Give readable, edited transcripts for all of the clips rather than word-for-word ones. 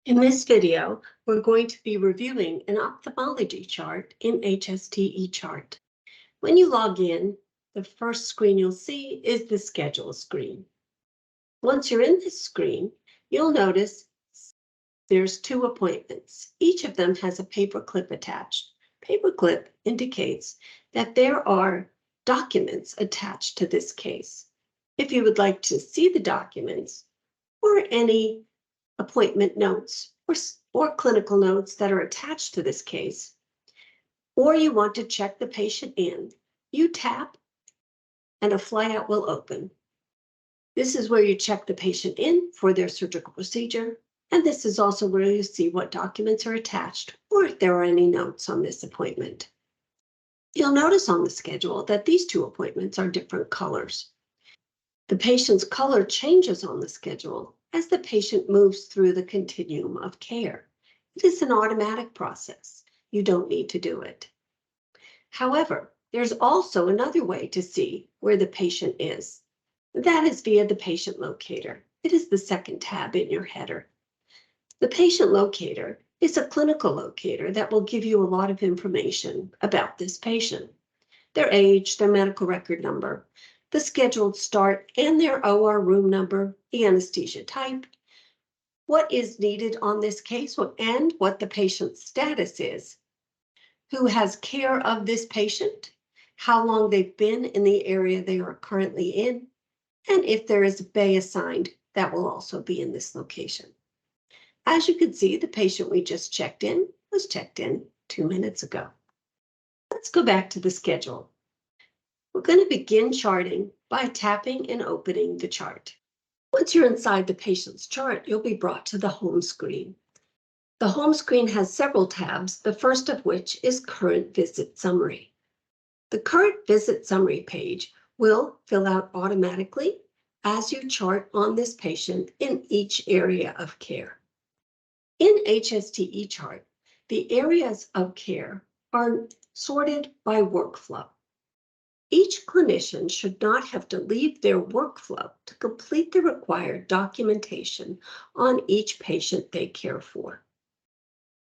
In this video, we're going to be reviewing an ophthalmology chart in HST eChart. When you log in, the first screen you'll see is the schedule screen. Once you're in this screen, you'll notice there's 2 appointments. Each of them has a paperclip attached. Paperclip indicates that there are documents attached to this case. If you would like to see the documents or any appointment notes or clinical notes that are attached to this case, or you want to check the patient in, you tap and a flyout will open. This is where you check the patient in for their surgical procedure, and this is also where you see what documents are attached or if there are any notes on this appointment. You'll notice on the schedule that these 2 appointments are different colors. The patient's color changes on the schedule as the patient moves through the continuum of care. It is an automatic process. You don't need to do it. However, there's also another way to see where the patient is. That is via the patient locator. It is the second tab in your header. The patient locator is a clinical locator that will give you a lot of information about this patient. Their age, their medical record number, the scheduled start and their OR room number, the anesthesia type, what is needed on this case, and what the patient's status is, who has care of this patient, how long they've been in the area they are currently in, and if there is a bay assigned, that will also be in this location. As you can see, the patient we just checked in was checked in 2 minutes ago. Let's go back to the schedule. We're going to begin charting by tapping and opening the chart. Once you're inside the patient's chart, you'll be brought to the home screen. The home screen has several tabs, the first of which is Current Visit Summary. The Current Visit Summary page will fill out automatically as you chart on this patient in each area of care. In HST eChart, the areas of care are sorted by workflow. Each clinician should not have to leave their workflow to complete the required documentation on each patient they care for.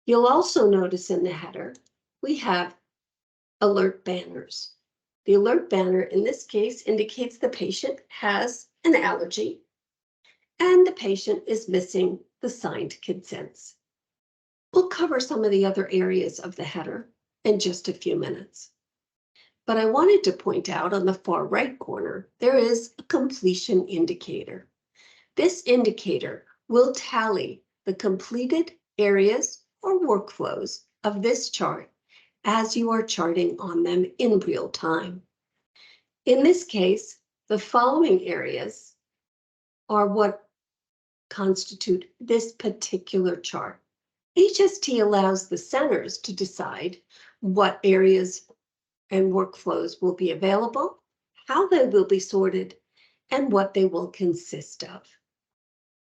You'll also notice in the header, we have alert banners. The alert banner in this case indicates the patient has an allergy and the patient is missing the signed consents. We'll cover some of the other areas of the header in just a few minutes. But I wanted to point out on the far right corner, there is a completion indicator. This indicator will tally the completed areas or workflows of this chart as you are charting on them in real time. In this case, the following areas are what constitute this particular chart. HST allows the centers to decide what areas and workflows will be available, how they will be sorted, and what they will consist of.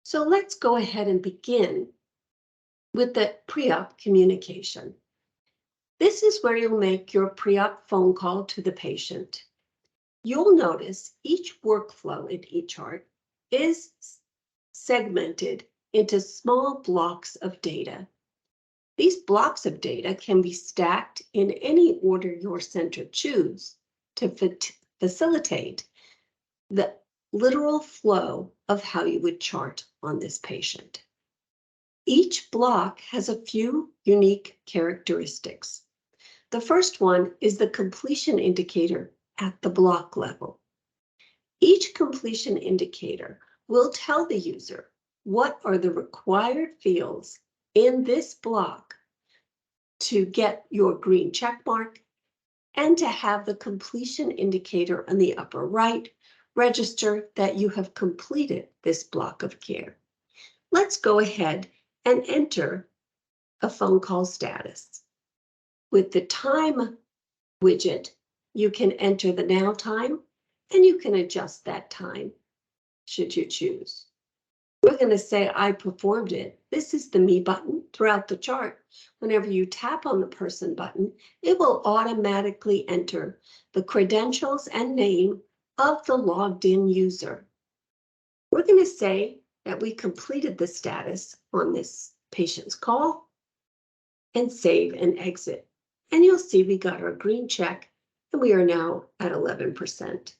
So let's go ahead and begin with the pre-op communication. This is where you'll make your pre-op phone call to the patient. You'll notice each workflow in eChart is segmented into small blocks of data. These blocks of data can be stacked in any order your center chooses to facilitate the literal flow of how you would chart on this patient. Each block has a few unique characteristics. The first one is the completion indicator at the block level. Each completion indicator will tell the user what are the required fields in this block to get your green check mark and to have the completion indicator on the upper right register that you have completed this block of care. Let's go ahead and enter a phone call status. With the time widget, you can enter the now time and you can adjust that time should you choose. We're going to say I performed it. This is the me button throughout the chart. Whenever you tap on the person button, it will automatically enter the credentials and name of the logged in user. We're going to say that we completed the status on this patient's call and save and exit. And you'll see we got our green check and we are now at 11%.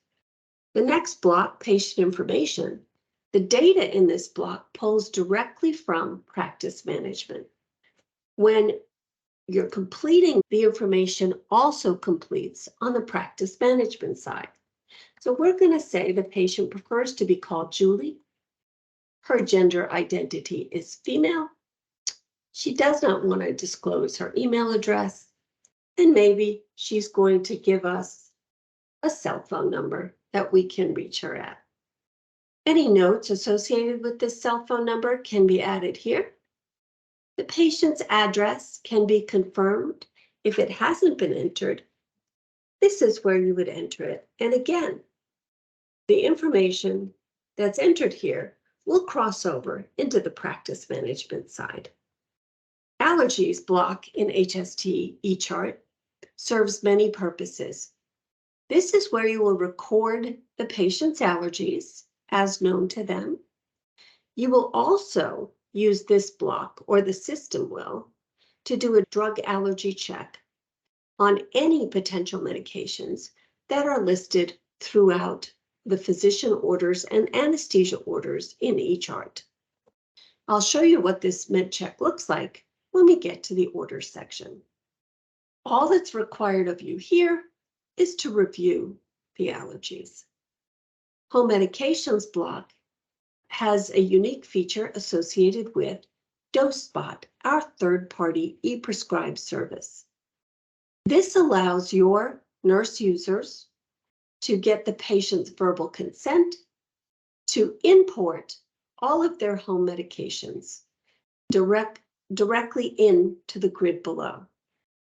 The next block, patient information. The data in this block pulls directly from practice management. When you're completing, the information also completes on the practice management side. So we're going to say the patient prefers to be called Julie. Her gender identity is female. She does not want to disclose her email address. And maybe she's going to give us a cell phone number that we can reach her at. Any notes associated with this cell phone number can be added here. The patient's address can be confirmed. If it hasn't been entered, this is where you would enter it. And again, the information that's entered here will cross over into the practice management side. Allergies block in HST eChart serves many purposes. This is where you will record the patient's allergies as known to them. You will also use this block, or the system will, to do a drug allergy check on any potential medications that are listed throughout the physician orders and anesthesia orders in eChart. I'll show you what this med check looks like when we get to the orders section. All that's required of you here is to review the allergies. Home medications block has a unique feature associated with DoseSpot, our third-party e-prescribe service. This allows your nurse users to get the patient's verbal consent to import all of their home medications directly into the grid below.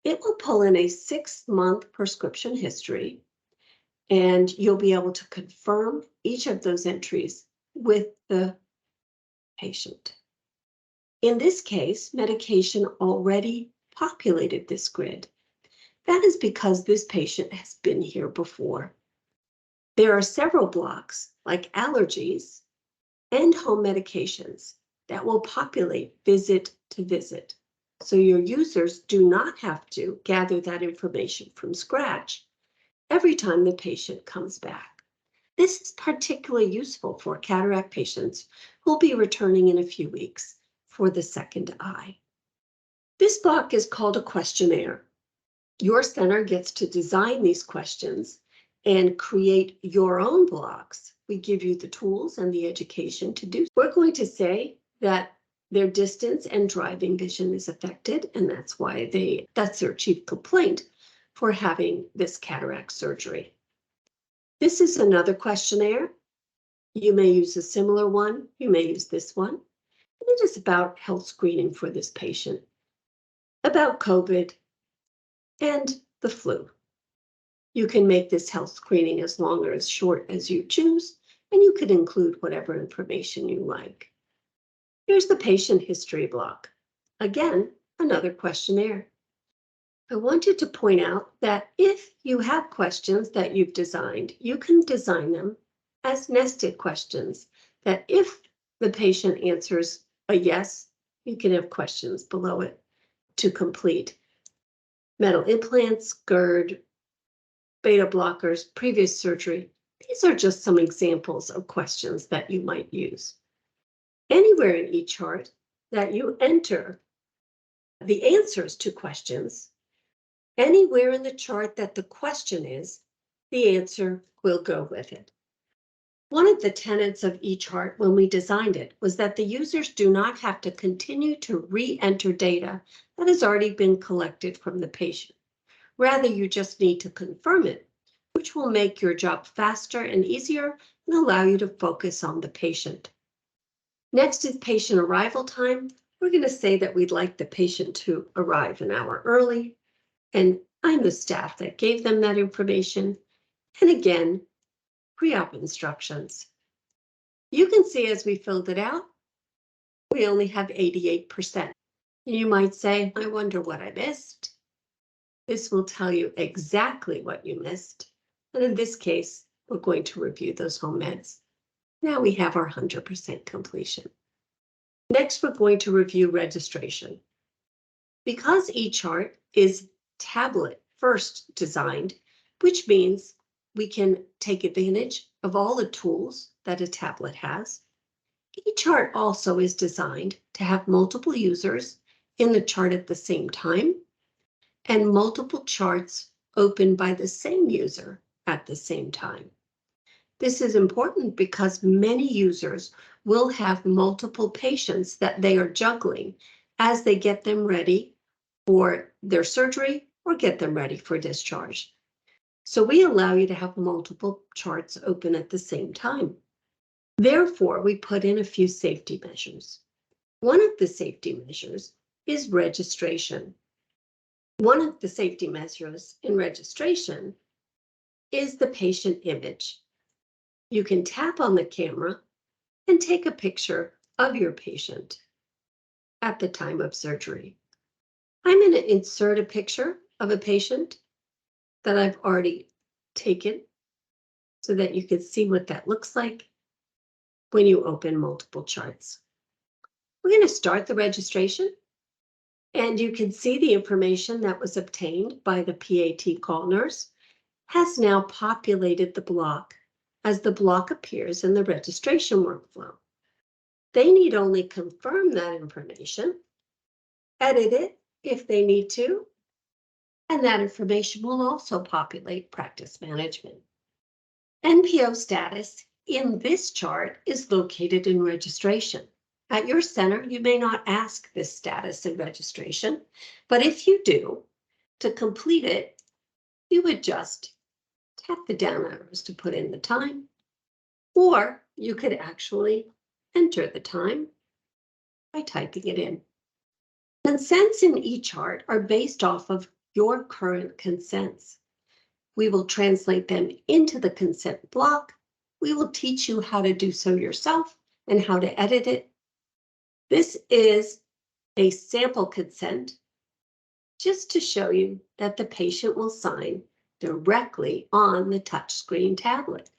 It will pull in a 6-month prescription history, and you'll be able to confirm each of those entries with the patient. In this case, medication already populated this grid. That is because this patient has been here before. There are several blocks, like allergies and home medications, that will populate visit to visit. So your users do not have to gather that information from scratch every time the patient comes back. This is particularly useful for cataract patients who will be returning in a few weeks for the second eye. This block is called a questionnaire. Your center gets to design these questions and create your own blocks. We give you the tools and the education to do. We're going to say that their distance and driving vision is affected, and that's why that's their chief complaint for having this cataract surgery. This is another questionnaire. You may use a similar one. You may use this one. And it is about health screening for this patient, about COVID and the flu. You can make this health screening as long or as short as you choose, and you can include whatever information you like. Here's the patient history block. Again, another questionnaire. I wanted to point out that if you have questions that you've designed, you can design them as nested questions, that if the patient answers a yes, you can have questions below it to complete. Metal implants, GERD, beta blockers, previous surgery. These are just some examples of questions that you might use. Anywhere in eChart that you enter the answers to questions, anywhere in the chart that the question is, the answer will go with it. One of the tenets of eChart when we designed it was that the users do not have to continue to re-enter data that has already been collected from the patient. Rather, you just need to confirm it, which will make your job faster and easier and allow you to focus on the patient. Next is patient arrival time. We're going to say that we'd like the patient to arrive an hour early, and I'm the staff that gave them that information. And again, pre-op instructions. You can see as we filled it out, we only have 88%. You might say, I wonder what I missed. This will tell you exactly what you missed. And in this case, we're going to review those home meds. Now we have our 100% completion. Next, we're going to review registration. Because eChart is tablet first designed, which means we can take advantage of all the tools that a tablet has. eChart also is designed to have multiple users in the chart at the same time and multiple charts open by the same user at the same time. This is important because many users will have multiple patients that they are juggling as they get them ready for their surgery or get them ready for discharge. So we allow you to have multiple charts open at the same time. Therefore, we put in a few safety measures. One of the safety measures is registration. One of the safety measures in registration is the patient image. You can tap on the camera and take a picture of your patient at the time of surgery. I'm going to insert a picture of a patient that I've already taken so that you can see what that looks like when you open multiple charts. We're going to start the registration, and you can see the information that was obtained by the PAT call nurse has now populated the block as the block appears in the registration workflow. They need only confirm that information, edit it if they need to, and that information will also populate practice management. NPO status in this chart is located in registration. At your center, you may not ask this status in registration, but if you do, to complete it, you would just tap the down arrows to put in the time, or you could actually enter the time by typing it in. Consents in eChart are based off of your current consents. We will translate them into the consent block. We will teach you how to do so yourself and how to edit it. This is a sample consent just to show you that the patient will sign directly on the touchscreen tablet.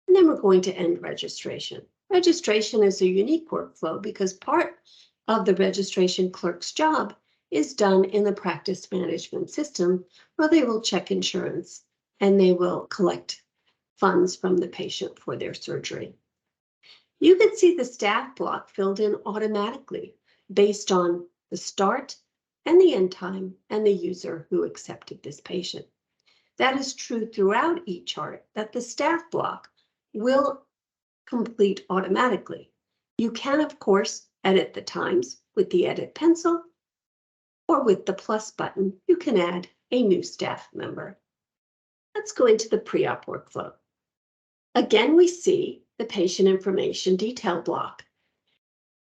And then we're going to end registration. Registration is a unique workflow because part of the registration clerk's job is done in the practice management system where they will check insurance and they will collect funds from the patient for their surgery. You can see the staff block filled in automatically based on the start and the end time and the user who accepted this patient. That is true throughout eChart, that the staff block will complete automatically. You can, of course, edit the times with the edit pencil, or with the plus button, you can add a new staff member. Let's go into the pre-op workflow. Again, we see the patient information detail block.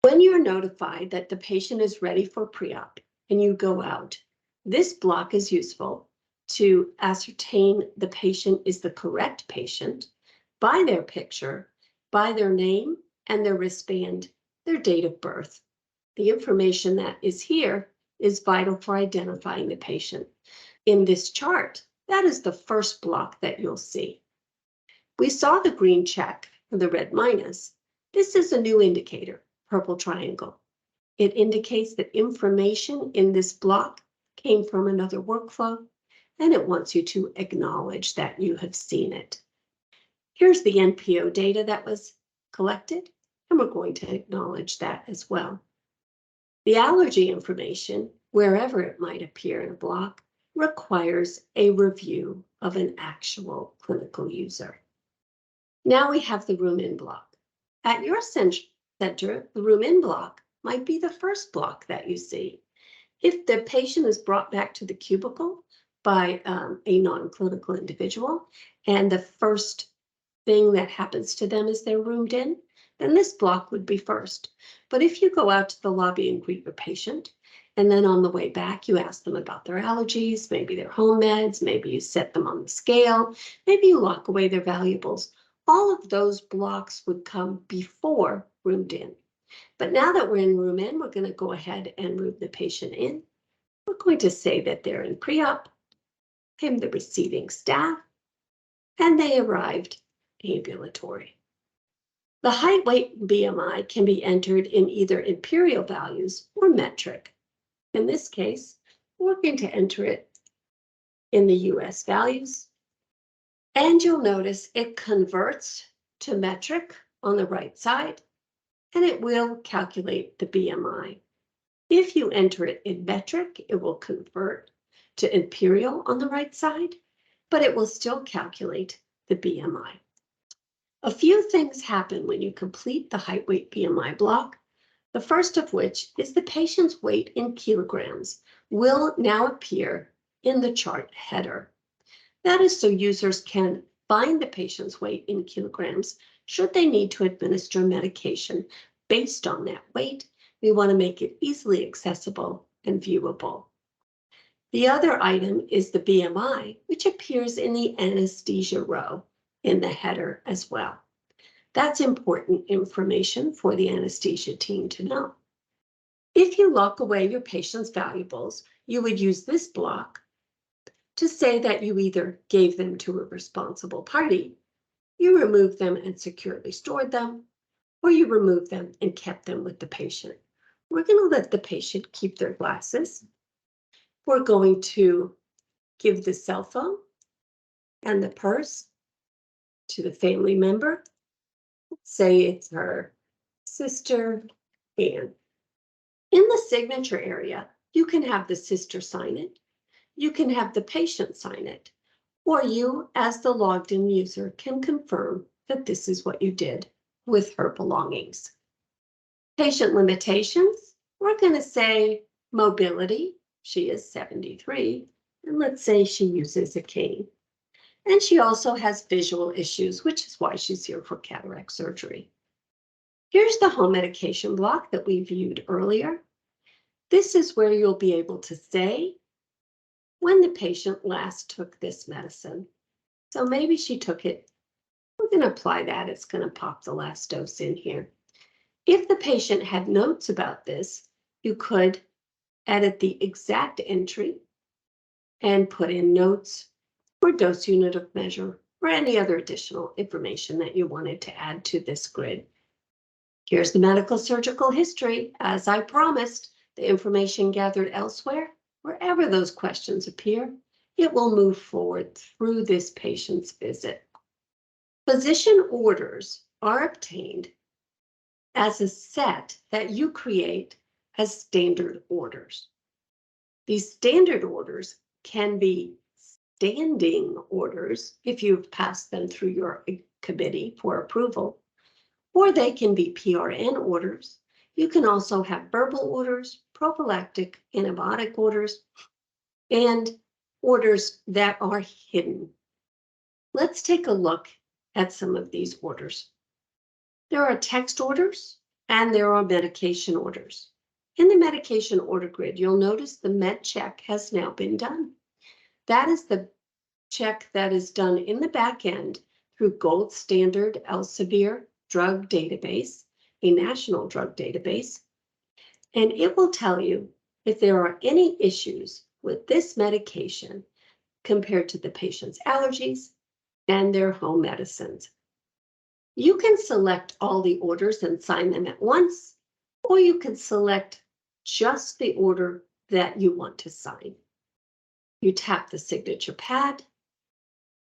When you're notified that the patient is ready for pre-op and you go out, this block is useful to ascertain the patient is the correct patient by their picture, by their name and their wristband, their date of birth. The information that is here is vital for identifying the patient. In this chart, that is the first block that you'll see. We saw the green check or the red minus. This is a new indicator, purple triangle. It indicates that information in this block came from another workflow, and it wants you to acknowledge that you have seen it. Here's the NPO data that was collected, and we're going to acknowledge that as well. The allergy information, wherever it might appear in a block, requires a review of an actual clinical user. Now we have the room in block. At your center, the room in block might be the first block that you see. If the patient is brought back to the cubicle by a non-clinical individual, and the first thing that happens to them is they're roomed in, then this block would be first. But if you go out to the lobby and greet your patient, and then on the way back, you ask them about their allergies, maybe their home meds, maybe you set them on the scale, maybe you lock away their valuables, all of those blocks would come before roomed in. But now that we're in room in, we're going to go ahead and move the patient in. We're going to say that they're in pre-op, I'm the receiving staff, and they arrived ambulatory. The height, weight, and BMI can be entered in either imperial values or metric. In this case, we're going to enter it in the US values. And you'll notice it converts to metric on the right side, and it will calculate the BMI. If you enter it in metric, it will convert to imperial on the right side, but it will still calculate the BMI. A few things happen when you complete the height, weight, BMI block. The first of which is the patient's weight in kilograms will now appear in the chart header. That is so users can find the patient's weight in kilograms should they need to administer medication based on that weight. We want to make it easily accessible and viewable. The other item is the BMI, which appears in the anesthesia row in the header as well. That's important information for the anesthesia team to know. If you lock away your patient's valuables, you would use this block to say that you either gave them to a responsible party, you removed them and securely stored them, or you removed them and kept them with the patient. We're going to let the patient keep their glasses. We're going to give the cell phone and the purse to the family member. Say it's her sister Anne. In the signature area, you can have the sister sign it, you can have the patient sign it, or you, as the logged in user, can confirm that this is what you did with her belongings. Patient limitations, we're going to say mobility, she is 73, and let's say she uses a cane. And she also has visual issues, which is why she's here for cataract surgery. Here's the home medication block that we viewed earlier. This is where you'll be able to say when the patient last took this medicine. So maybe she took it. We're going to apply that. It's going to pop the last dose in here. If the patient had notes about this, you could edit the exact entry and put in notes or dose unit of measure or any other additional information that you wanted to add to this grid. Here's the medical surgical history. As I promised, the information gathered elsewhere, wherever those questions appear, it will move forward through this patient's visit. Physician orders are obtained as a set that you create as standard orders. These standard orders can be standing orders if you've passed them through your committee for approval, or they can be PRN orders. You can also have verbal orders, prophylactic antibiotic orders, and orders that are hidden. Let's take a look at some of these orders. There are text orders and there are medication orders. In the medication order grid, you'll notice the med check has now been done. That is the check that is done in the back end through gold standard Elsevier drug database, a national drug database, and it will tell you if there are any issues with this medication compared to the patient's allergies and their home medicines. You can select all the orders and sign them at once, or you can select just the order that you want to sign. You tap the signature pad.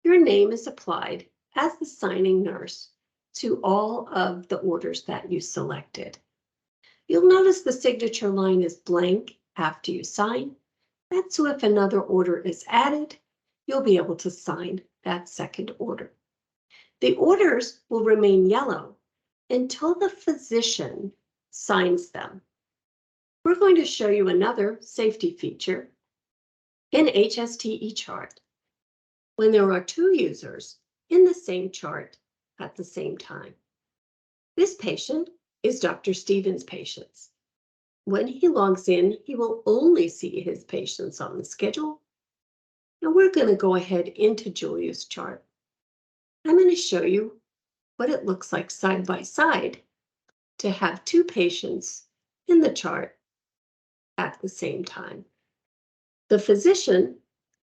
Your name is applied as the signing nurse to all of the orders that you selected. You'll notice the signature line is blank after you sign. That's so if another order is added, you'll be able to sign that second order. The orders will remain yellow until the physician signs them. We're going to show you another safety feature in HST chart when there are two users in the same chart at the same time. This patient is Dr. Stevens' patients. When he logs in, he will only see his patients on the schedule. And we're going to go ahead into Julia's chart. I'm going to show you what it looks like side by side to have two patients in the chart at the same time. The physician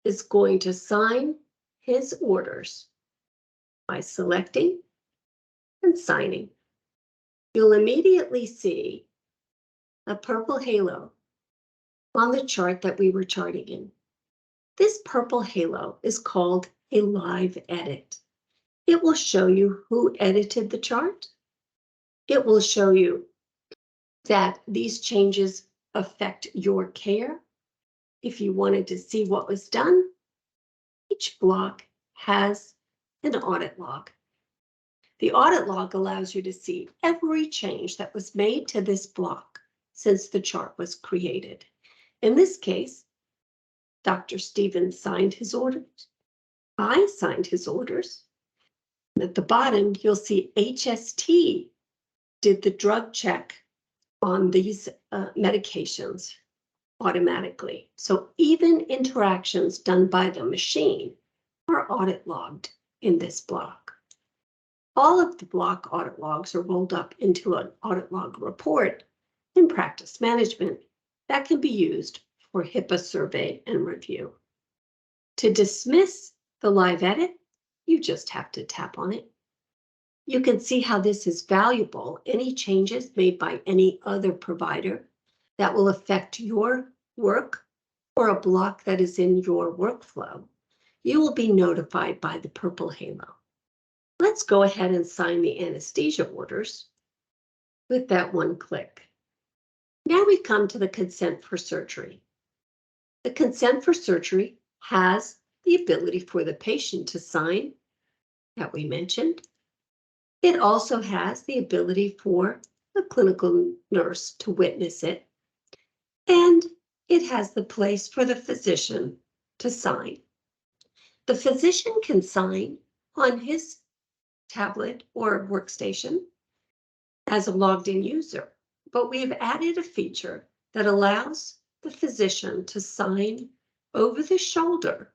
is going to sign his orders by selecting and signing. you'll immediately see a purple halo on the chart that we were charting in. This purple halo is called a live edit. It will show you who edited the chart. It will show you that these changes affect your care. If you wanted to see what was done, each block has an audit log. The audit log allows you to see every change that was made to this block since the chart was created. In this case, Dr. Stevens signed his orders. I signed his orders. At the bottom, you'll see HST did the drug check on these medications automatically. So even interactions done by the machine are audit logged in this block. All of the block audit logs are rolled up into an audit log report in practice management that can be used for HIPAA survey and review. To dismiss the live edit, you just have to tap on it. You can see how this is valuable. Any changes made by any other provider that will affect your work or a block that is in your workflow, you will be notified by the purple halo. Let's go ahead and sign the anesthesia orders with that one click. Now we come to the consent for surgery. The consent for surgery has the ability for the patient to sign that we mentioned. It also has the ability for the clinical nurse to witness it. And it has the place for the physician to sign. The physician can sign on his tablet or workstation as a logged-in user, but we have added a feature that allows the physician to sign over the shoulder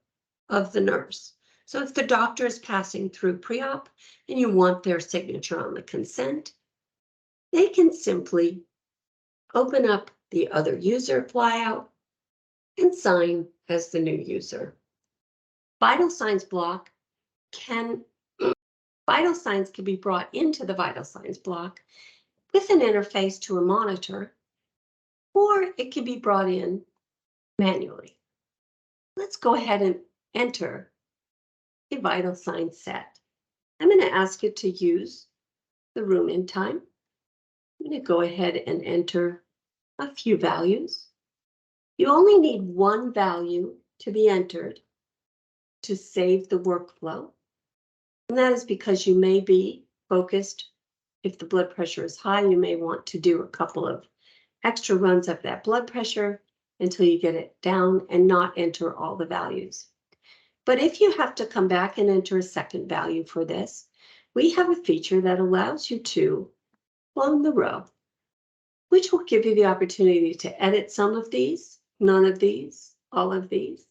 of the nurse. So if the doctor is passing through pre-op and you want their signature on the consent, they can simply open up the other user flyout and sign as the new user. Vital signs can be brought into the vital signs block with an interface to a monitor, or it can be brought in manually. Let's go ahead and enter a vital signs set. I'm going to ask you to use the room in time. I'm going to go ahead and enter a few values. You only need one value to be entered to save the workflow. And that is because you may be focused. If the blood pressure is high, you may want to do a couple of extra runs of that blood pressure until you get it down and not enter all the values. But if you have to come back and enter a second value for this, we have a feature that allows you to clone the row, which will give you the opportunity to edit some of these, none of these, all of these,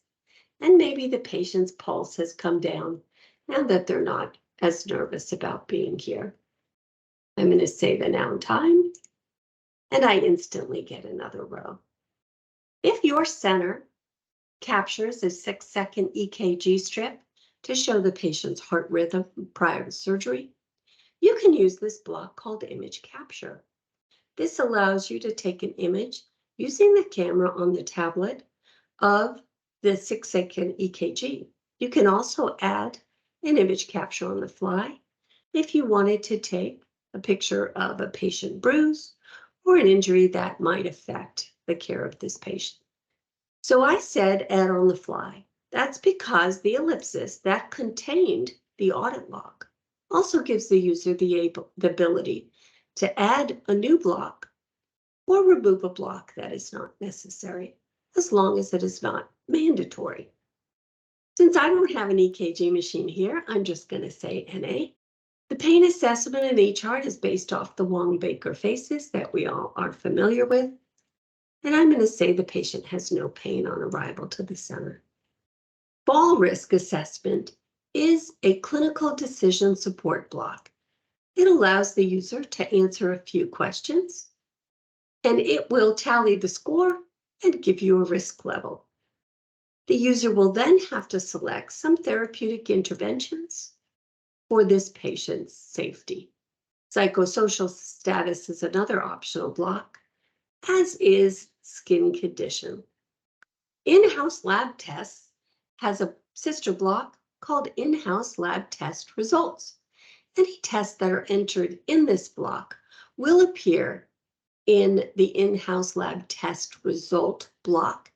and maybe the patient's pulse has come down now that they're not as nervous about being here. I'm going to say the noun time, and I instantly get another row. If your center captures a 6-second EKG strip to show the patient's heart rhythm prior to surgery, you can use this block called image capture. This allows you to take an image using the camera on the tablet of the 6-second EKG. You can also add an image capture on the fly if you wanted to take a picture of a patient bruise or an injury that might affect the care of this patient. So I said add on the fly. That's because the ellipsis that contained the audit log also gives the user the ability to add a new block or remove a block that is not necessary, as long as it is not mandatory. Since I don't have an EKG machine here, I'm just going to say NA. The pain assessment in eChart is based off the Wong-Baker faces that we all are familiar with. And I'm going to say the patient has no pain on arrival to the center. Fall risk assessment is a clinical decision support block. It allows the user to answer a few questions, and it will tally the score and give you a risk level. The user will then have to select some therapeutic interventions for this patient's safety. Psychosocial status is another optional block, as is skin condition. In-house lab tests has a sister block called in-house lab test results. Any tests that are entered in this block will appear in the in-house lab test result block.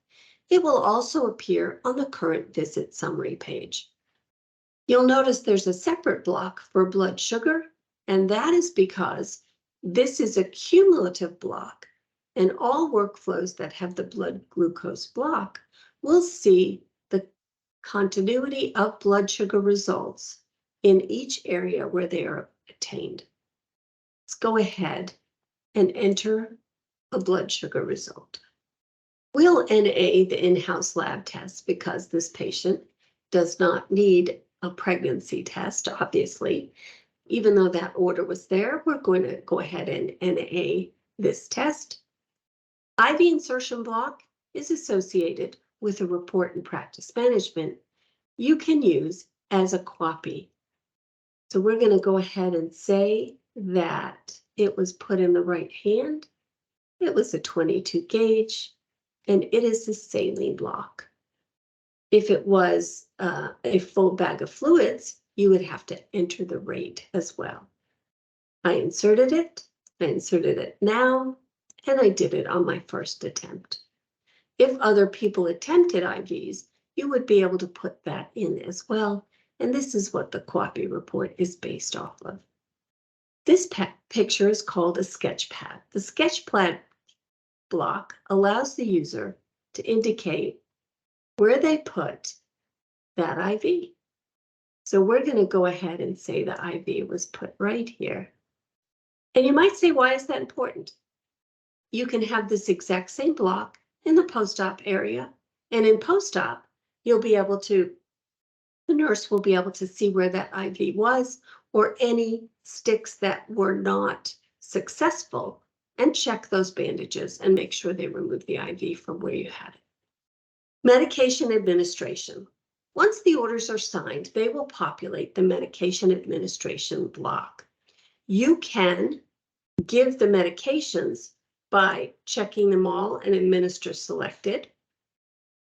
It will also appear on the current visit summary page. You'll notice there's a separate block for blood sugar, and that is because this is a cumulative block, and all workflows that have the blood glucose block will see the continuity of blood sugar results in each area where they are attained. Let's go ahead and enter a blood sugar result. We'll NA the in-house lab test because this patient does not need a pregnancy test, obviously. Even though that order was there, we're going to go ahead and NA this test. IV insertion block is associated with a report in practice management you can use as a copy. So we're going to go ahead and say that it was put in the right hand. It was a 22 gauge, and it is the saline block. If it was a full bag of fluids, you would have to enter the rate as well. I inserted it now, and I did it on my first attempt. If other people attempted IVs, you would be able to put that in as well, and this is what the QAPI report is based off of. This picture is called a sketch pad. The sketch pad block allows the user to indicate where they put that IV. So we're going to go ahead and say the IV was put right here. And you might say, why is that important? You can have this exact same block in the post-op area, and in post-op, you'll be able to, the nurse will be able to see where that IV was or any sticks that were not successful and check those bandages and make sure they remove the IV from where you had it. Medication administration. Once the orders are signed, they will populate the medication administration block. You can give the medications by checking them all and administer selected.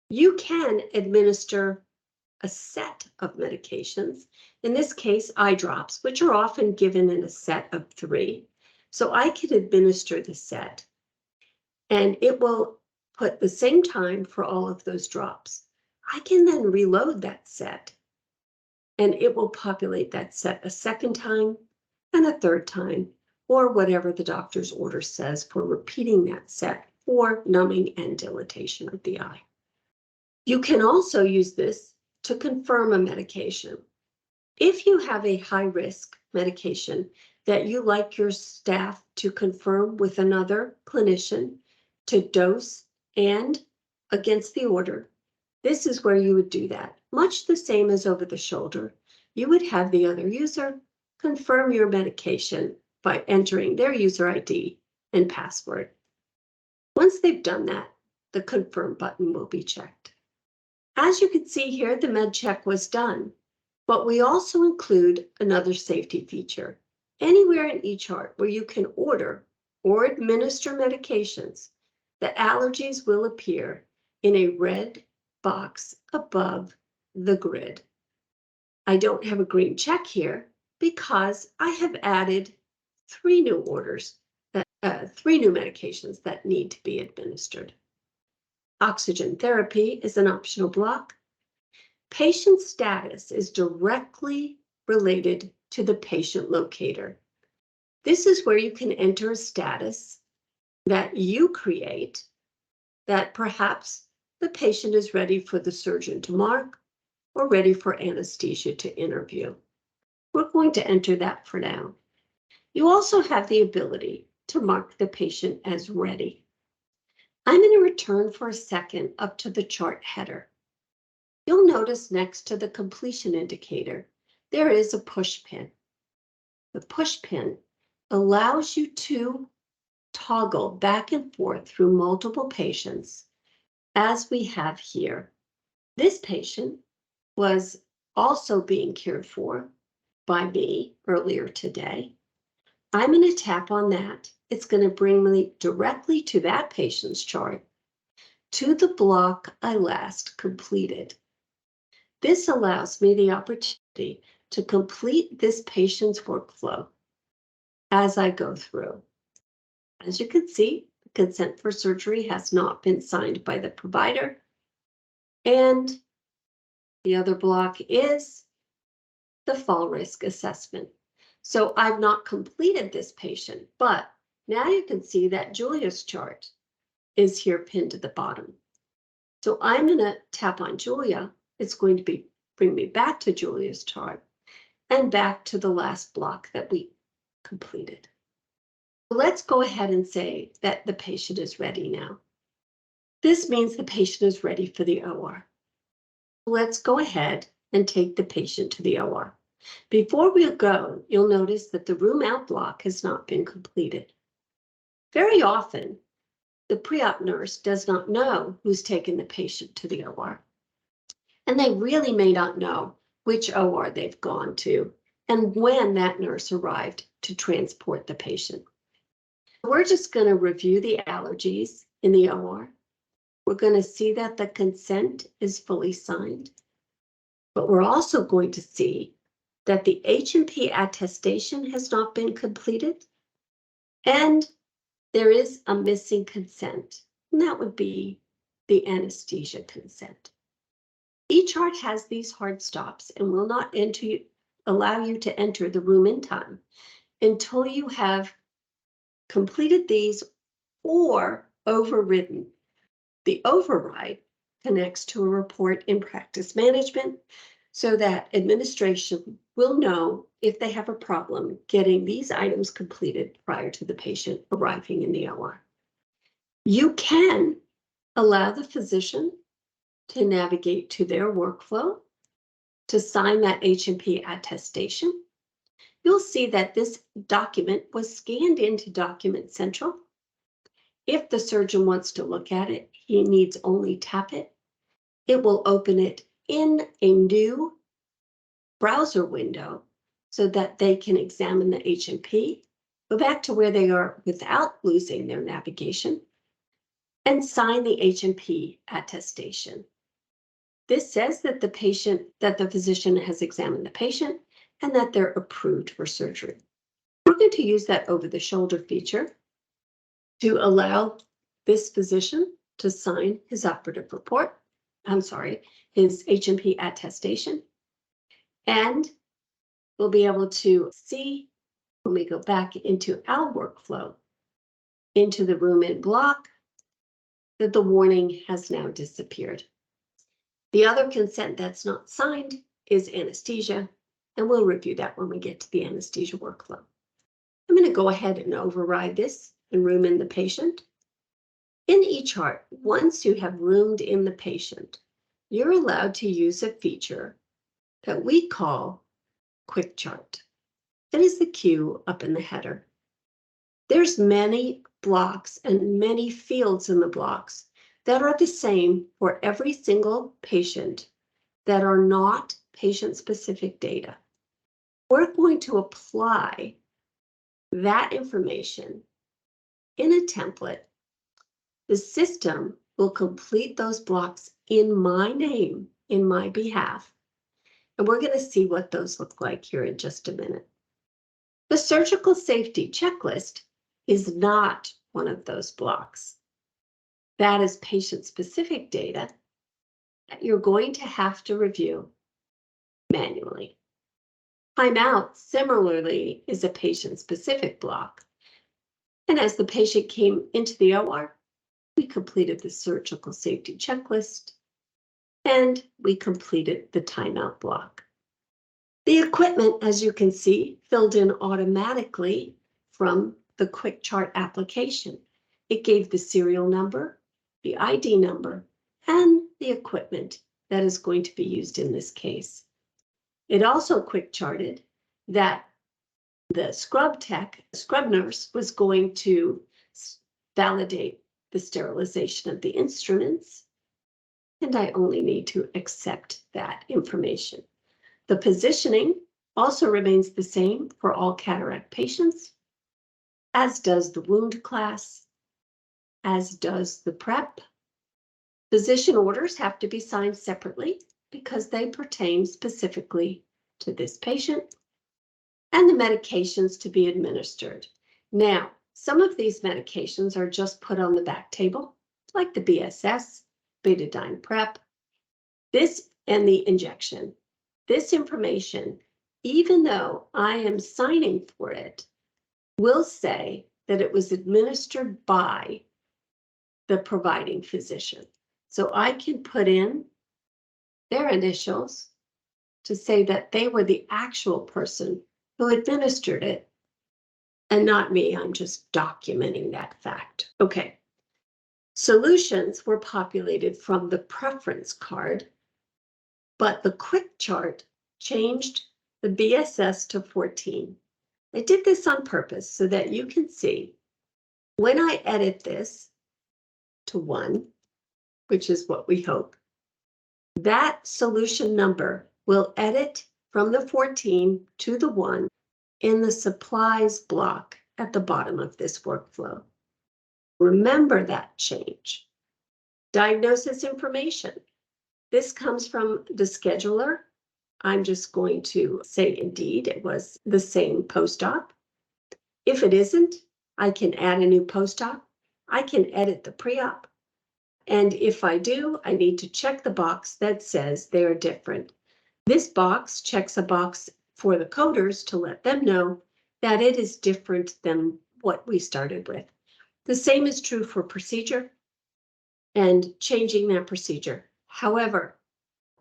You can administer a set of medications, in this case, eye drops, which are often given in a set of 3. So I could administer the set, and it will put the same time for all of those drops. I can then reload that set, and it will populate that set a second time and a third time, or whatever the doctor's order says for repeating that set for numbing and dilatation of the eye. You can also use this to confirm a medication. If you have a high-risk medication that you like your staff to confirm with another clinician to dose and against the order, this is where you would do that. Much the same as over the shoulder. You would have the other user confirm your medication by entering their user ID and password. Once they've done that, the confirm button will be checked. As you can see here, the med check was done, but we also include another safety feature. Anywhere in eChart where you can order or administer medications, the allergies will appear in a red box above the grid. I don't have a green check here because I have added 3 new orders, 3 new medications that need to be administered. Oxygen therapy is an optional block. Patient status is directly related to the patient locator. This is where you can enter a status that you create that perhaps the patient is ready for the surgeon to mark or ready for anesthesia to interview. We're going to enter that for now. You also have the ability to mark the patient as ready. I'm going to return for a second up to the chart header. You'll notice next to the completion indicator, there is a push pin. The push pin allows you to toggle back and forth through multiple patients, as we have here. This patient was also being cared for by me earlier today. I'm going to tap on that. It's going to bring me directly to that patient's chart, to the block I last completed. This allows me the opportunity to complete this patient's workflow as I go through. As you can see, the consent for surgery has not been signed by the provider. And the other block is the fall risk assessment. So I've not completed this patient, but now you can see that Julia's chart is here pinned to the bottom. So I'm going to tap on Julia. It's going to bring me back to Julia's chart and back to the last block that we completed. Let's go ahead and say that the patient is ready now. This means the patient is ready for the OR. Let's go ahead and take the patient to the OR. Before we go, you'll notice that the room out block has not been completed. Very often, the pre-op nurse does not know who's taken the patient to the OR. And they really may not know which OR they've gone to and when that nurse arrived to transport the patient. We're just going to review the allergies in the OR. We're going to see that the consent is fully signed. But we're also going to see that the H&P attestation has not been completed. And there is a missing consent, and that would be the anesthesia consent. eChart has these hard stops and will not allow you to enter the room in time until you have completed these or overridden. The override connects to a report in practice management so that administration will know if they have a problem getting these items completed prior to the patient arriving in the OR. You can allow the physician to navigate to their workflow to sign that H&P attestation. You'll see that this document was scanned into Document Central. If the surgeon wants to look at it, he needs only tap it. It will open it in a new browser window so that they can examine the H&P, go back to where they are without losing their navigation, and sign the H&P attestation. This says that the physician has examined the patient and that they're approved for surgery. We're going to use that over-the-shoulder feature to allow this physician to sign his operative report, his H&P attestation. And we'll be able to see when we go back into our workflow, into the room in block, that the warning has now disappeared. The other consent that's not signed is anesthesia, and we'll review that when we get to the anesthesia workflow. I'm going to go ahead and override this and room in the patient. In eChart, once you have roomed in the patient, you're allowed to use a feature that we call Quick Chart. That is the queue up in the header. There's many blocks and many fields in the blocks that are the same for every single patient that are not patient-specific data. We're going to apply that information in a template. The system will complete those blocks in my name, in my behalf. And we're going to see what those look like here in just a minute. The surgical safety checklist is not one of those blocks. That is patient-specific data that you're going to have to review manually. Timeout, similarly, is a patient-specific block. And as the patient came into the OR, we completed the surgical safety checklist, and we completed the timeout block. The equipment, as you can see, filled in automatically from the Quick Chart application. It gave the serial number, the ID number, and the equipment that is going to be used in this case. It also quick charted that the scrub nurse, was going to validate the sterilization of the instruments, and I only need to accept that information. The positioning also remains the same for all cataract patients. as does the wound class, as does the prep. Physician orders have to be signed separately because they pertain specifically to this patient, and the medications to be administered. Now, some of these medications are just put on the back table, like the BSS, betadine prep, this and the injection. This information, even though I am signing for it, will say that it was administered by the providing physician. So I can put in their initials to say that they were the actual person who administered it and not me. I'm just documenting that fact. Okay. Solutions were populated from the preference card, but the quick chart changed the BSS to 14. I did this on purpose so that you can see when I edit this to 1, which is what we hope, that solution number will edit from the 14 to the 1 in the supplies block at the bottom of this workflow. Remember that change. Diagnosis information. This comes from the scheduler. I'm just going to say indeed it was the same post-op. If it isn't, I can add a new post-op. I can edit the pre-op. And if I do, I need to check the box that says they are different. This box checks a box for the coders to let them know that it is different than what we started with. The same is true for procedure and changing that procedure. However,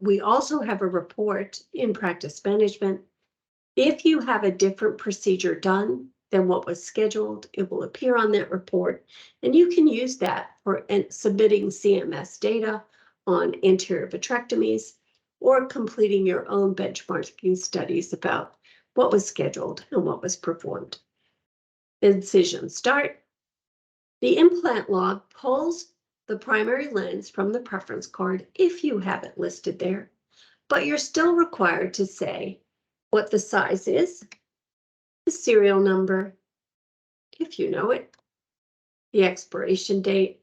we also have a report in practice management. If you have a different procedure done than what was scheduled, it will appear on that report, and you can use that for submitting CMS data on anterior vitrectomies or completing your own benchmarking studies about what was scheduled and what was performed. Incision start. The implant log pulls the primary lens from the preference card if you have it listed there, but you're still required to say what the size is, the serial number, if you know it, the expiration date,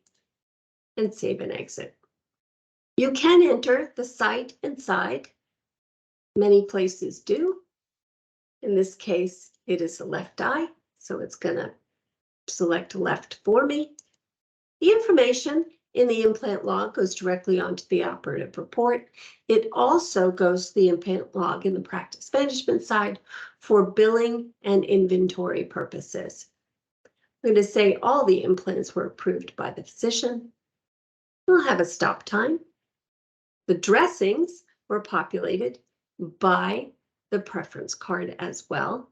and save and exit. You can enter the site inside. Many places do. In this case, it is a left eye, so it's going to select left for me. The information in the implant log goes directly onto the operative report. It also goes to the implant log in the practice management side for billing and inventory purposes. I'm going to say all the implants were approved by the physician. We'll have a stop time. The dressings were populated by the preference card as well.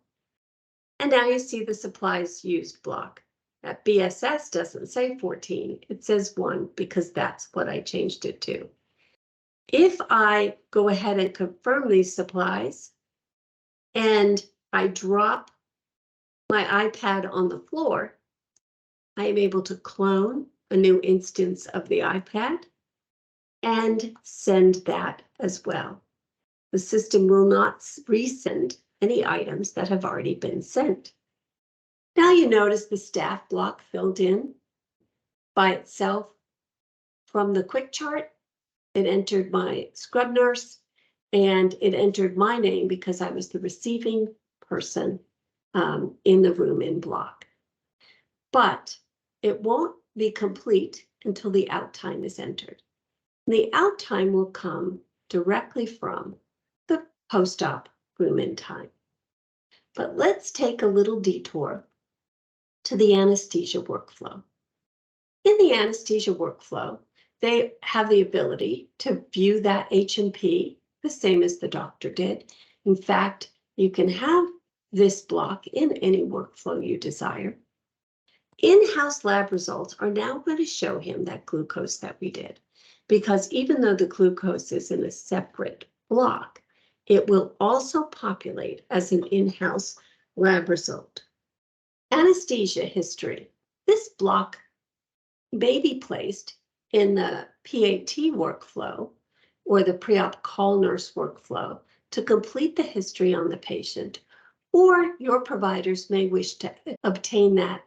And now you see the supplies used block. That BSS doesn't say 14, it says 1 because that's what I changed it to. If I go ahead and confirm these supplies and I drop my iPad on the floor, I am able to clone a new instance of the iPad and send that as well. The system will not resend any items that have already been sent. Now you notice the staff block filled in by itself. From the quick chart, it entered my scrub nurse and it entered my name because I was the receiving person in the room in block. But it won't be complete until the out time is entered. The out time will come directly from the post-op room in time. But let's take a little detour to the anesthesia workflow. In the anesthesia workflow, they have the ability to view that H&P the same as the doctor did. In fact, you can have this block in any workflow you desire. In-house lab results are now going to show him that glucose that we did, because even though the glucose is in a separate block, it will also populate as an in-house lab result. Anesthesia history. This block may be placed in the PAT workflow or the pre-op call nurse workflow to complete the history on the patient, or your providers may wish to obtain that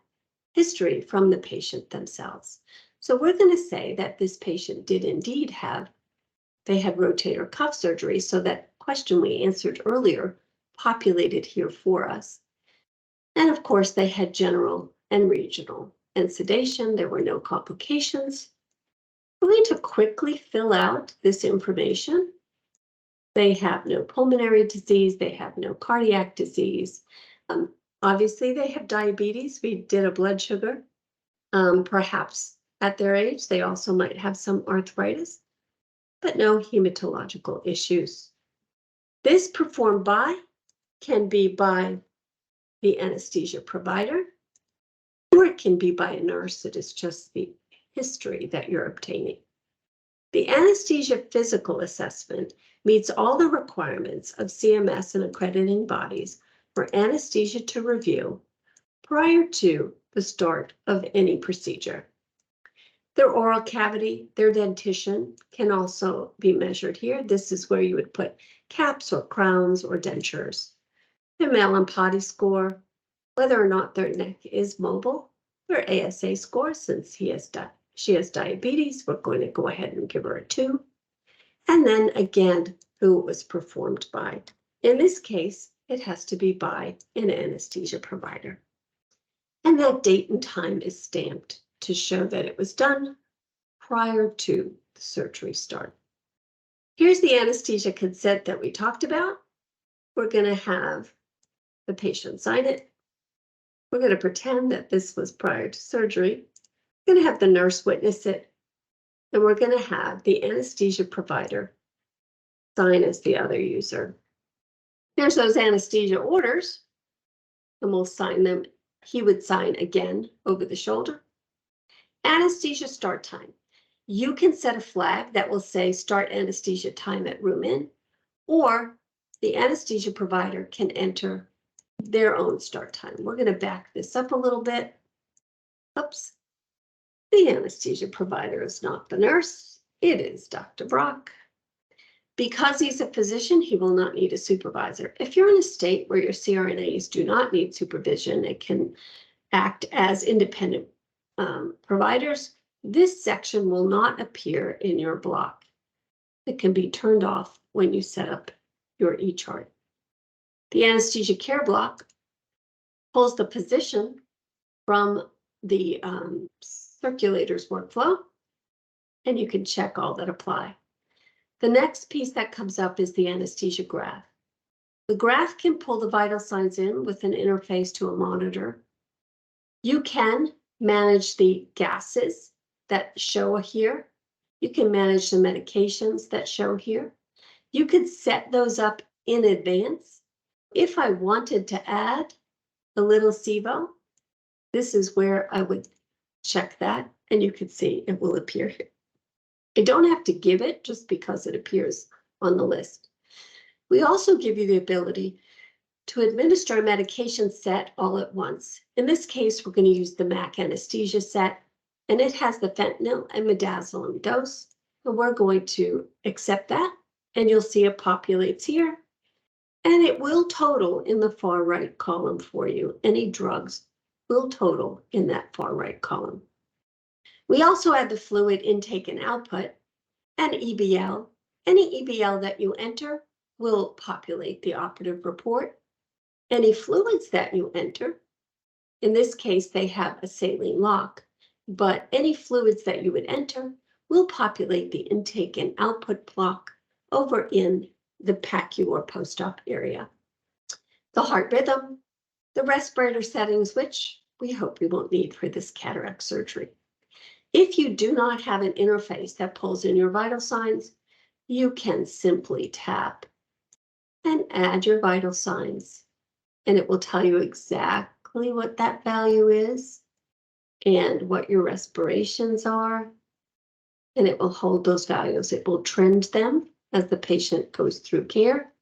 history from the patient themselves. So we're going to say that this patient did indeed they had rotator cuff surgery. So that question we answered earlier populated here for us. And of course, they had general and regional and sedation. There were no complications. We're going to quickly fill out this information. They have no pulmonary disease. They have no cardiac disease. Obviously, they have diabetes. We did a blood sugar. Perhaps at their age, they also might have some arthritis, but no hematological issues. This performed by can be by the anesthesia provider, or it can be by a nurse. It is just the history that you're obtaining. The anesthesia physical assessment meets all the requirements of CMS and accrediting bodies for anesthesia to review prior to the start of any procedure. Their oral cavity, their dentition can also be measured here. This is where you would put caps or crowns or dentures. Their Mallampati score, whether or not their neck is mobile, their ASA score, since she has diabetes, we're going to go ahead and give her a 2. And then again, who it was performed by. In this case, it has to be by an anesthesia provider. And that date and time is stamped to show that it was done prior to the surgery start. Here's the anesthesia consent that we talked about. We're going to have the patient sign it. We're going to pretend that this was prior to surgery. We're going to have the nurse witness it. And we're going to have the anesthesia provider sign as the other user. Here's those anesthesia orders, and we'll sign them. He would sign again over the shoulder. Anesthesia start time. You can set a flag that will say start anesthesia time at room in, or the anesthesia provider can enter their own start time. We're going to back this up a little bit. Oops. The anesthesia provider is not the nurse. It is Dr. Brock. Because he's a physician, he will not need a supervisor. If you're in a state where your CRNAs do not need supervision, it can act as independent providers. This section will not appear in your block. It can be turned off when you set up your e-chart. The anesthesia care block pulls the position from the circulator's workflow, and you can check all that apply. The next piece that comes up is the anesthesia graph. The graph can pull the vital signs in with an interface to a monitor. You can manage the gases that show here. You can manage the medications that show here. You could set those up in advance. If I wanted to add a little SIVO, this is where I would check that, and you can see it will appear here. I don't have to give it just because it appears on the list. We also give you the ability to administer a medication set all at once. In this case, we're going to use the MAC anesthesia set, and it has the fentanyl and midazolam dose. And we're going to accept that, and you'll see it populates here. And it will total in the far right column for you. Any drugs will total in that far right column. We also add the fluid intake and output and EBL. Any EBL that you enter will populate the operative report. Any fluids that you enter, in this case, they have a saline lock, but any fluids that you would enter will populate the intake and output block over in the PACU or post-op area. The heart rhythm, the respirator settings, which we hope you won't need for this cataract surgery. If you do not have an interface that pulls in your vital signs, you can simply tap and add your vital signs, and it will tell you exactly what that value is and what your respirations are, and it will hold those values. It will trend them as the patient goes through care.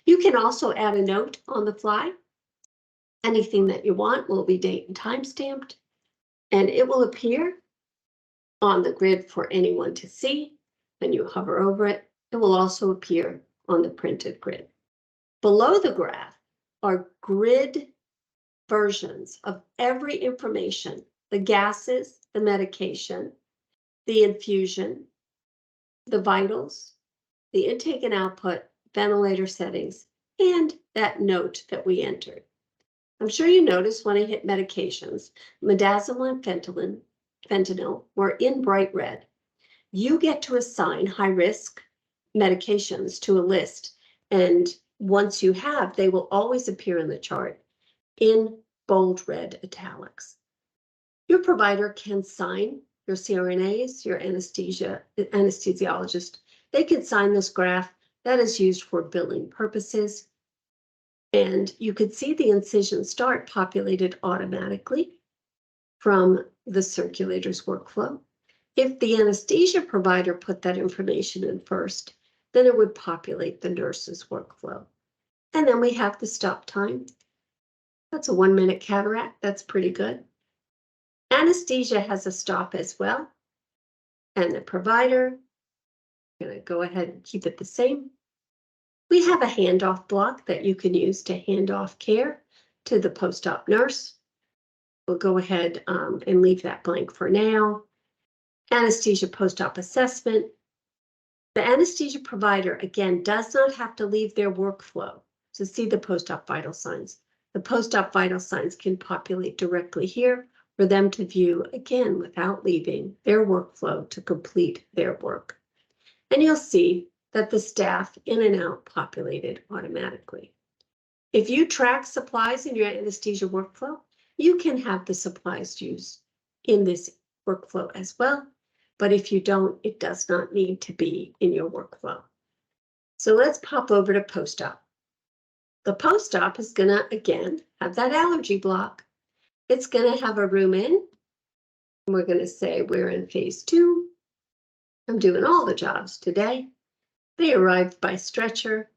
You can also add a note on the fly. Anything that you want will be date and time stamped, and it will appear on the grid for anyone to see. When you hover over it, it will also appear on the printed grid. Below the graph are grid versions of every information the gases, the medication, the infusion, the vitals, the intake and output, ventilator settings, and that note that we entered. I'm sure you noticed when I hit medications, midazolam and fentanyl were in bright red. You get to assign high-risk medications to a list, and once you have, they will always appear in the chart in bold red italics. Your provider can sign your CRNAs, your anesthesiologist. They can sign this graph that is used for billing purposes. And you could see the incision start populated automatically from the circulator's workflow. If the anesthesia provider put that information in first, then it would populate the nurse's workflow. And then we have the stop time. That's a 1-minute cataract. That's pretty good. Anesthesia has a stop as well. And the provider, I'm going to go ahead and keep it the same. We have a handoff block that you can use to hand off care to the post-op nurse. We'll go ahead and leave that blank for now. Anesthesia post-op assessment. The anesthesia provider, again, does not have to leave their workflow to see the post-op vital signs. The post-op vital signs can populate directly here for them to view, again, without leaving their workflow to complete their work. And you'll see that the staff in and out populated automatically. If you track supplies in your anesthesia workflow, you can have the supplies used in this workflow as well. But if you don't, it does not need to be in your workflow. So let's pop over to post-op. The post-op is going to, again, have that allergy block. It's going to have a room in. And we're going to say we're in phase 2. I'm doing all the jobs today. They arrived by stretcher.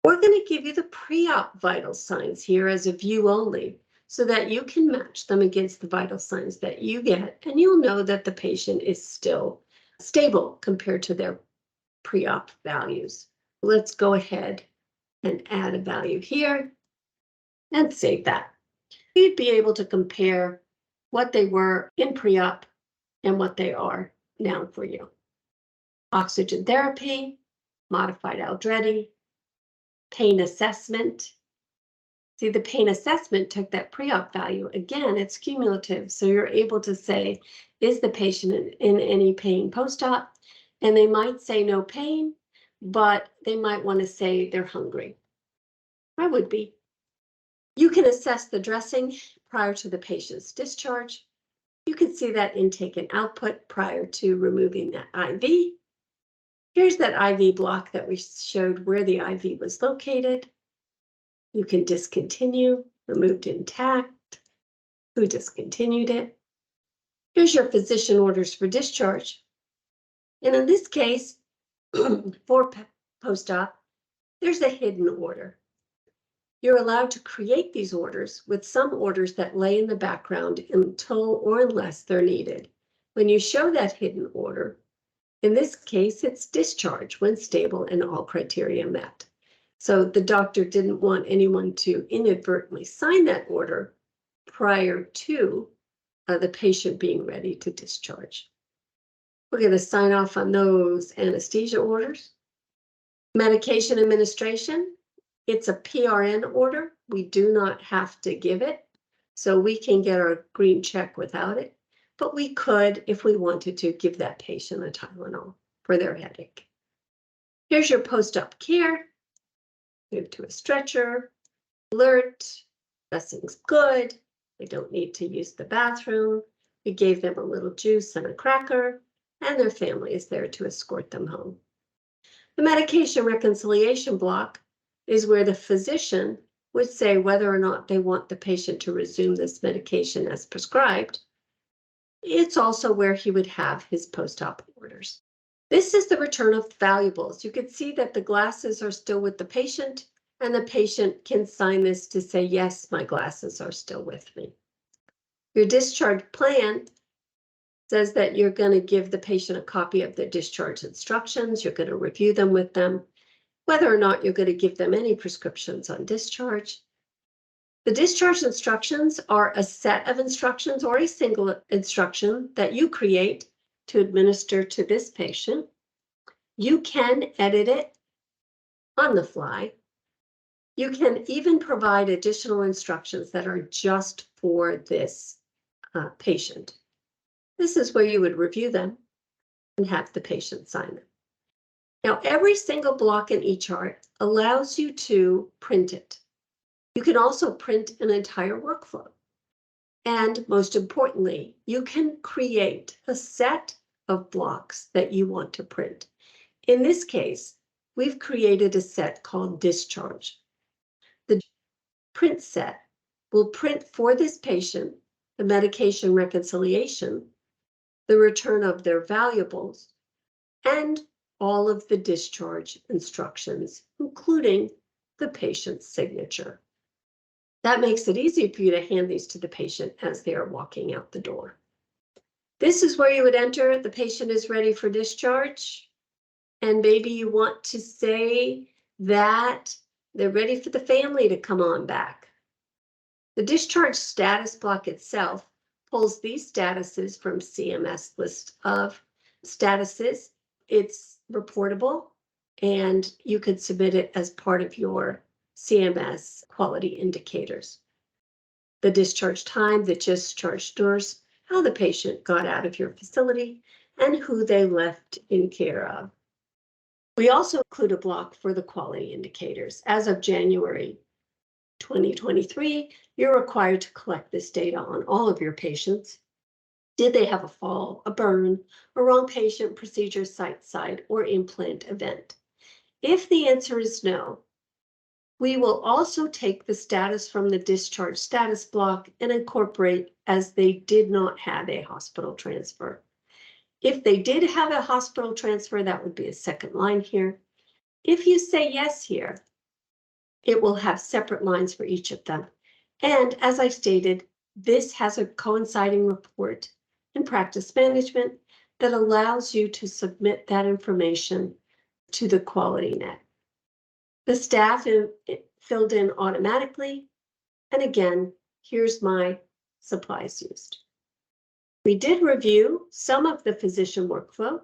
We're going to give you the pre-op vital signs here as a view only, so that you can match them against the vital signs that you get, and you'll know that the patient is still stable compared to their pre-op values. Let's go ahead and add a value here and save that. You'd be able to compare what they were in pre-op and what they are now for you. Oxygen therapy, modified Aldrete, pain assessment. See, the pain assessment took that pre-op value. Again, it's cumulative, so you're able to say, is the patient in any pain post-op? And they might say no pain, but they might want to say they're hungry. I would be. You can assess the dressing prior to the patient's discharge. You can see that intake and output prior to removing that IV. Here's that IV block that we showed where the IV was located. You can discontinue, removed intact, who discontinued it. Here's your physician orders for discharge. And in this case, for post-op, there's a hidden order. You're allowed to create these orders with some orders that lay in the background until or unless they're needed. When you show that hidden order, in this case, it's discharge when stable and all criteria met. So the doctor didn't want anyone to inadvertently sign that order prior to the patient being ready to discharge. We're going to sign off on those anesthesia orders. Medication administration, it's a PRN order. We do not have to give it, so we can get our green check without it. But we could, if we wanted to, give that patient a Tylenol for their headache. Here's your post-op care. Move to a stretcher, alert, dressing's good. They don't need to use the bathroom. We gave them a little juice and a cracker, and their family is there to escort them home. The medication reconciliation block is where the physician would say whether or not they want the patient to resume this medication as prescribed. It's also where he would have his post-op orders. This is the return of valuables. You can see that the glasses are still with the patient, and the patient can sign this to say, yes, my glasses are still with me. Your discharge plan says that you're going to give the patient a copy of their discharge instructions. You're going to review them with them, whether or not you're going to give them any prescriptions on discharge. The discharge instructions are a set of instructions or a single instruction that you create to administer to this patient. You can edit it on the fly. You can even provide additional instructions that are just for this patient. This is where you would review them and have the patient sign them. Now, every single block in eChart allows you to print it. You can also print an entire workflow. And most importantly, you can create a set of blocks that you want to print. In this case, we've created a set called discharge. The print set will print for this patient the medication reconciliation, the return of their valuables, and all of the discharge instructions, including the patient's signature. That makes it easy for you to hand these to the patient as they are walking out the door. This is where you would enter, the patient is ready for discharge, and maybe you want to say that they're ready for the family to come on back. The discharge status block itself pulls these statuses from CMS list of statuses. It's reportable, and you could submit it as part of your CMS quality indicators. The discharge time, the discharge nurse, how the patient got out of your facility, and who they left in care of. We also include a block for the quality indicators. As of January 2023, you're required to collect this data on all of your patients. Did they have a fall, a burn, a wrong patient, procedure, site, or implant event? If the answer is no, we will also take the status from the discharge status block and incorporate as they did not have a hospital transfer. If they did have a hospital transfer, that would be a second line here. If you say yes here, it will have separate lines for each of them. And as I stated, this has a coinciding report in practice management that allows you to submit that information to the quality net. The staff filled in automatically. And again, here's my supplies used. We did review some of the physician workflow,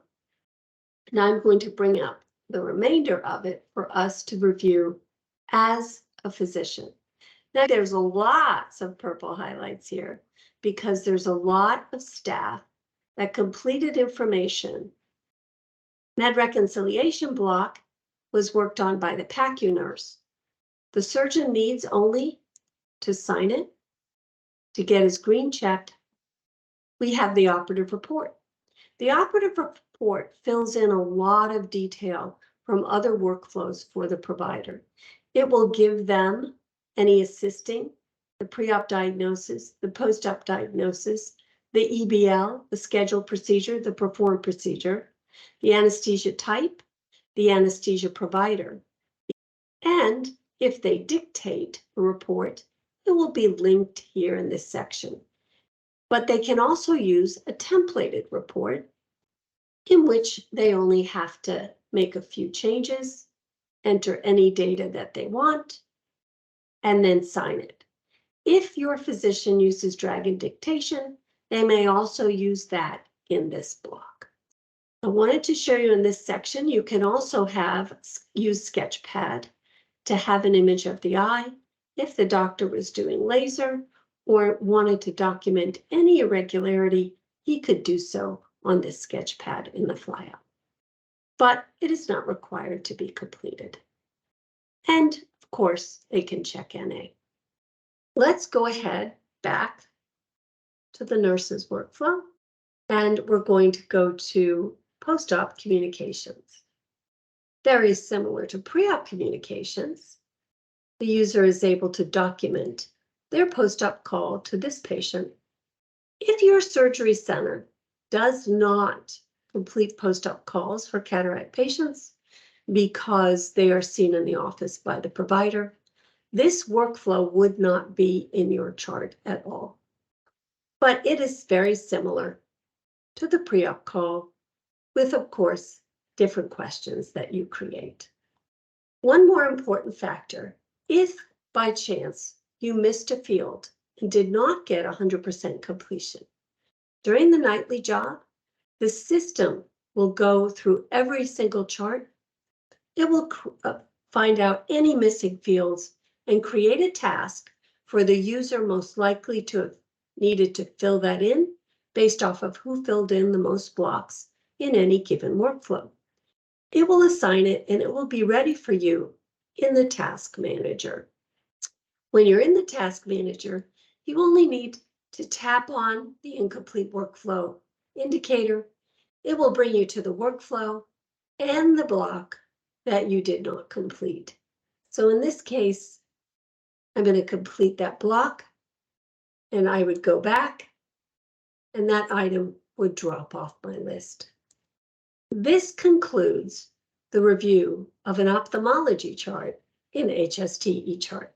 and I'm going to bring up the remainder of it for us to review as a physician. Now, there's lots of purple highlights here because there's a lot of staff that completed information. Med reconciliation block was worked on by the PACU nurse. The surgeon needs only to sign it, to get his green check. We have the operative report. The operative report fills in a lot of detail from other workflows for the provider. It will give them any assisting, the pre-op diagnosis, the post-op diagnosis, the EBL, the scheduled procedure, the performed procedure, the anesthesia type, the anesthesia provider. And if they dictate a report, it will be linked here in this section. But they can also use a templated report in which they only have to make a few changes, enter any data that they want, and then sign it. If your physician uses Dragon Dictation, they may also use that in this block. I wanted to show you in this section, you can also use Sketchpad to have an image of the eye if the doctor was doing laser or wanted to document any irregularity, he could do so on this Sketchpad in the flyout. But it is not required to be completed. And of course, they can check NA. Let's go ahead back to the nurse's workflow, and we're going to go to post-op communications. Very similar to pre-op communications, the user is able to document their post-op call to this patient. If your surgery center does not complete post-op calls for cataract patients because they are seen in the office by the provider, this workflow would not be in your chart at all. But it is very similar to the pre-op call with, of course, different questions that you create. One more important factor, if by chance you missed a field and did not get 100% completion. During the nightly job, the system will go through every single chart. It will find out any missing fields and create a task for the user most likely to have needed to fill that in based off of who filled in the most blocks in any given workflow. It will assign it and it will be ready for you in the task manager. When you're in the task manager, you only need to tap on the incomplete workflow indicator. It will bring you to the workflow and the block that you did not complete. So in this case, I'm going to complete that block and I would go back and that item would drop off my list. This concludes the review of an ophthalmology chart in HST eChart.